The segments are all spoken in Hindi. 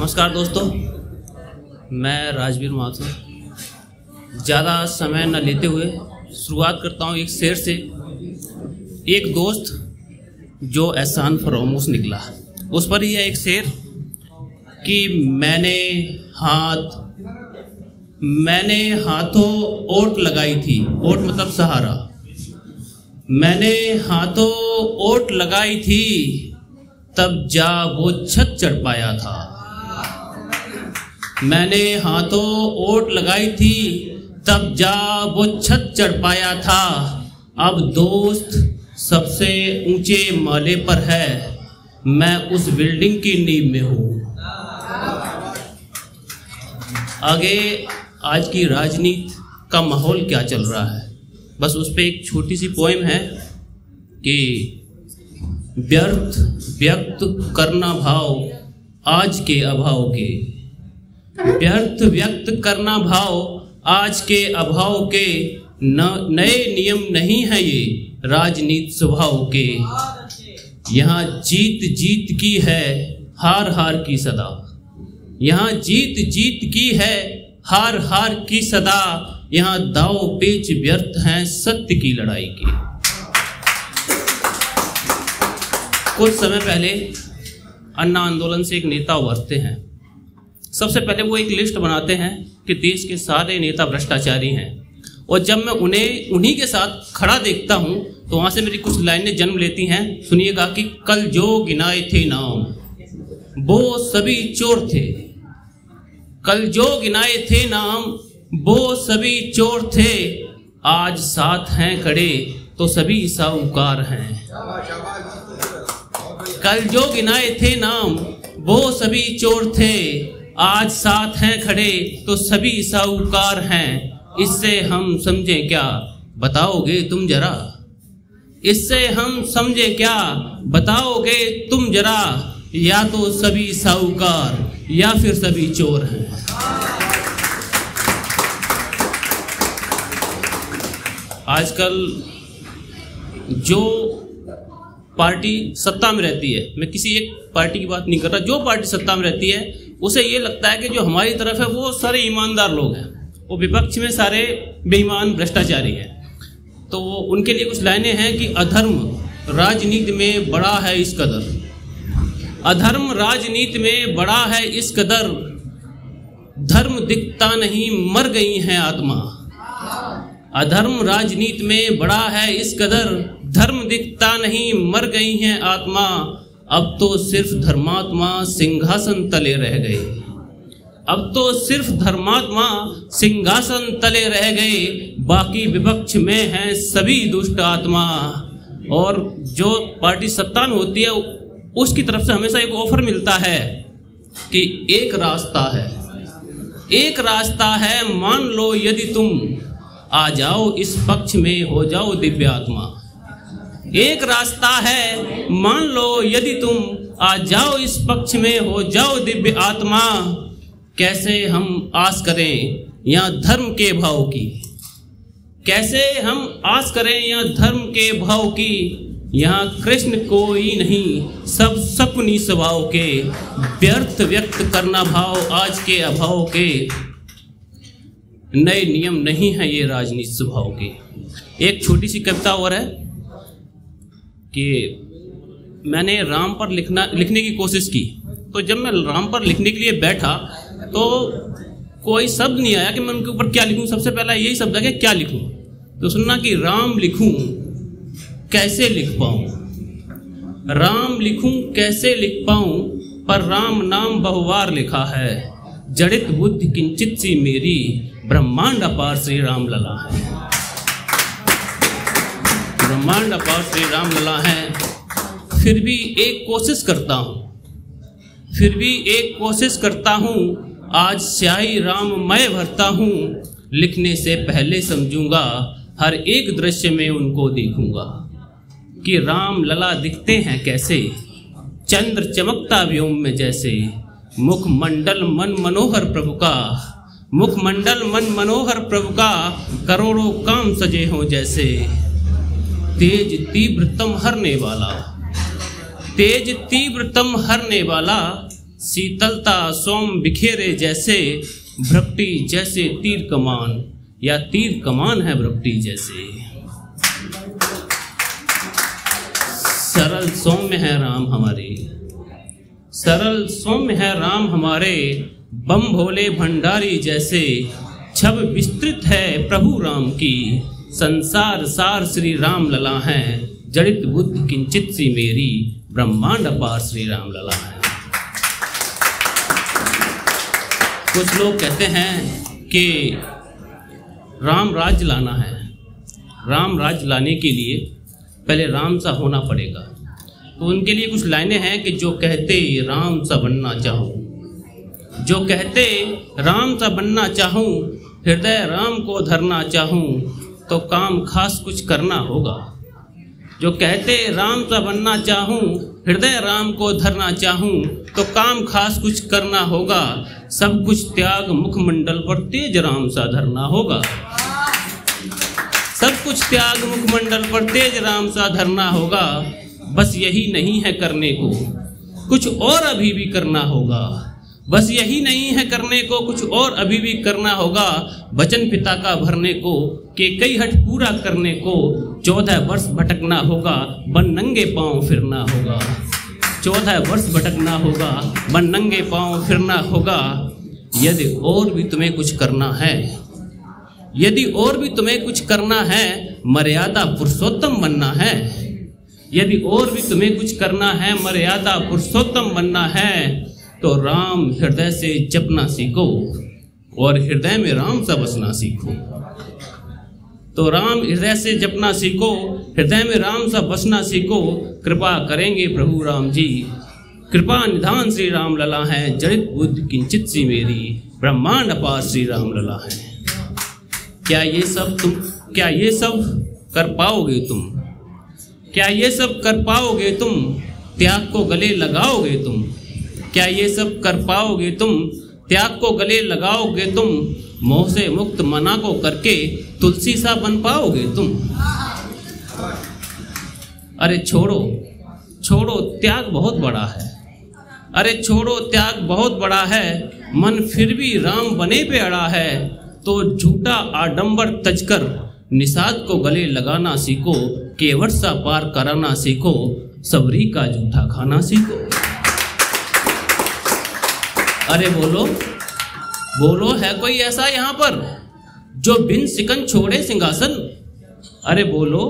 नमस्कार दोस्तों, मैं राजवीर माथुर। ज़्यादा समय न लेते हुए शुरुआत करता हूँ एक शेर से। एक दोस्त जो एहसान फरामोश निकला, उस पर ही है एक शेर कि मैंने हाथों ओट लगाई थी। ओट मतलब सहारा। मैंने हाथों ओट लगाई थी, तब जा वो छत चढ़ पाया था। मैंने हाथों ओट लगाई थी, तब जा वो छत चढ़ पाया था। अब दोस्त सबसे ऊंचे माले पर है, मैं उस बिल्डिंग की नींव में हूँ। आगे आज की राजनीति का माहौल क्या चल रहा है, बस उस पर एक छोटी सी पोएम है कि व्यक्त करना भाव आज के अभाव के, व्यक्त करना भाव आज के अभाव के, नए नियम नहीं है ये राजनीति स्वभाव के। यहाँ जीत की है, हार की सदा। यहाँ जीत की है, हार की सदा। यहाँ दाव पेच व्यर्थ हैं सत्य की लड़ाई के। कुछ समय पहले अन्ना आंदोलन से एक नेता उभरते हैं। सबसे पहले वो एक लिस्ट बनाते हैं कि देश के सारे नेता भ्रष्टाचारी हैं, और जब मैं उन्हें उन्हीं के साथ खड़ा देखता हूं तो वहां से मेरी कुछ लाइनें जन्म लेती हैं। सुनिएगा कि कल जो गिनाए थे नाम वो सभी चोर थे। कल जो गिनाए थे नाम वो सभी चोर थे, आज साथ हैं खड़े तो सभी साहूकार हैं। कल जो गिनाए थे नाम वो सभी चोर थे, आज साथ हैं खड़े तो सभी साहूकार हैं। इससे हम समझें क्या, बताओगे तुम जरा। इससे हम समझें क्या, बताओगे तुम जरा। या तो सभी साहूकार या फिर सभी चोर हैं। आजकल जो पार्टी सत्ता में रहती है, मैं किसी एक पार्टी की बात नहीं कर रहा, जो पार्टी सत्ता में रहती है उसे ये लगता है कि जो हमारी तरफ है वो सारे ईमानदार लोग हैं, वो विपक्ष में सारे बेईमान भ्रष्टाचारी हैं। तो उनके लिए कुछ लाइनें हैं कि अधर्म राजनीति में बड़ा है इस कदर, अधर्म राजनीति में बड़ा है इस कदर, धर्म दिखता नहीं मर गई है आत्मा। अधर्म राजनीति में बड़ा है इस कदर, धर्म दिखता नहीं मर गई है आत्मा। अब तो सिर्फ धर्मात्मा सिंहासन तले रह गए। अब तो सिर्फ धर्मात्मा सिंहासन तले रह गए, बाकी विपक्ष में हैं सभी दुष्ट आत्मा। और जो पार्टी सत्ता में होती है उसकी तरफ से हमेशा एक ऑफर मिलता है कि एक रास्ता है, मान लो यदि तुम आ जाओ इस पक्ष में हो जाओ दिव्य आत्मा। एक रास्ता है, मान लो यदि तुम आ जाओ इस पक्ष में हो जाओ दिव्य आत्मा। कैसे हम आस करें यहाँ धर्म के भाव की, कैसे हम आस करें यहाँ धर्म के भाव की। यहाँ कृष्ण कोई नहीं, सब सपनी स्वभाव के, व्यक्त करना भाव आज के अभाव के। नए नियम नहीं है ये राजनीति स्वभाव के। एक छोटी सी कविता और है कि मैंने राम पर लिखने की कोशिश की, तो जब मैं राम पर लिखने के लिए बैठा तो कोई शब्द नहीं आया कि मैं उनके ऊपर क्या लिखूं। सबसे पहला यही शब्द है कि क्या लिखूं, तो सुनना कि राम लिखूं कैसे लिख पाऊं, राम लिखूं कैसे लिख पाऊं, पर राम नाम बहुवार लिखा है। जड़ित बुद्धि किंचित सी मेरी, ब्रह्मांड अपार श्री राम लला है। ब्रह्मांड अपार श्री राम लला है। फिर भी एक कोशिश करता हूँ, आज स्याही राम मैं भरता हूँ। लिखने से पहले समझूंगा, हर एक दृश्य में उनको देखूंगा कि राम लला दिखते हैं कैसे, चंद्र चमकता व्योम में जैसे। मुखमंडल मन मनोहर प्रभु का, मुखमंडल मन मनोहर प्रभु का, करोड़ों काम सजे हों जैसे। तेज तीव्रतम हरने वाला, तेज तीव्रतम हरने वाला, शीतलता सोम बिखेरे जैसे, भ्रपटी जैसे तीर कमान, या तीर कमान है भ्रपटी जैसे। सरल सौम्य है राम हमारे, सरल सौम्य है राम हमारे, बम भोले भंडारी जैसे। छब विस्तृत है प्रभु राम की, संसार सार श्री राम लला है। जड़ित बुद्धि किंचित सी मेरी, ब्रह्मांड अपार श्री राम लला है। कुछ लोग कहते हैं कि राम राज्य लाना है, राम राज्य लाने के लिए पहले राम सा होना पड़ेगा। तो उनके लिए कुछ लाइनें हैं कि जो कहते राम सा बनना चाहूँ, जो कहते राम सा बनना चाहूँ, हृदय राम को धरना चाहूँ, तो काम खास कुछ करना होगा। जो कहते राम सा बनना चाहूँ, हृदय राम को धरना चाहूँ, तो काम खास कुछ करना होगा। सब कुछ त्याग मुखमंडल पर तेज राम सा धरना होगा। सब कुछ त्याग मुखमंडल पर तेज राम सा धरना होगा। बस यही नहीं है करने को, कुछ और अभी भी करना होगा। बस यही नहीं है करने को, कुछ और अभी भी करना होगा। वचन पिता का भरने को, के कई हट पूरा करने को, 14 वर्ष भटकना होगा, बन नंगे पांव फिरना होगा। 14 वर्ष भटकना होगा, बन नंगे पांव फिरना होगा। यदि और भी तुम्हें कुछ करना है, यदि और भी तुम्हें कुछ करना है, मर्यादा पुरुषोत्तम बनना है। यदि और भी तुम्हें कुछ करना है, मर्यादा पुरुषोत्तम बनना है, तो राम हृदय से जपना सीखो और हृदय में राम सा बसना सीखो। तो राम हृदय से जपना सीखो, हृदय में राम सा बसना सीखो। कृपा करेंगे प्रभु राम जी, कृपा निधान श्री राम लला है। जड़ित बुद्धि किंचित सी मेरी, ब्रह्मांड अपार श्री राम लला है। क्या ये सब कर पाओगे तुम? क्या ये सब कर पाओगे तुम? त्याग को गले लगाओगे तुम? क्या ये सब कर पाओगे तुम? त्याग को गले लगाओगे तुम? मोह से मुक्त मना को करके तुलसी सा बन पाओगे तुम? अरे छोड़ो छोड़ो, त्याग बहुत बड़ा है। अरे छोड़ो, त्याग बहुत बड़ा है। मन फिर भी राम बने पे अड़ा है, तो झूठा आडंबर तजकर निषाद को गले लगाना सीखो। केवट सा पार कराना सीखो, सबरी का जूठा खाना सीखो। अरे बोलो बोलो, है कोई ऐसा यहाँ पर जो बिन सिकन छोड़े सिंहासन? अरे बोलो,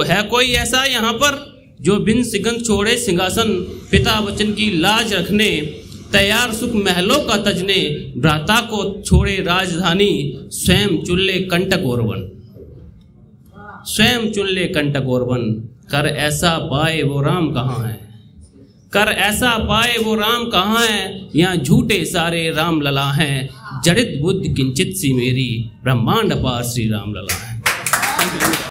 है कोई ऐसा यहाँ पर जो बिन सिकन छोड़े सिंहासन? पिता वचन की लाज रखने, तैयार सुख महलों का तजने, भ्राता को छोड़े राजधानी, स्वयं चुन ले कंटक और वन। स्वयं चुन ले कंटक और वन। कर ऐसा पाए वो राम कहाँ है? कर ऐसा पाए वो राम कहाँ है? यहाँ झूठे सारे राम लला हैं। जड़ित बुद्धि किंचित सी मेरी, ब्रह्मांड अपार श्री राम लला है।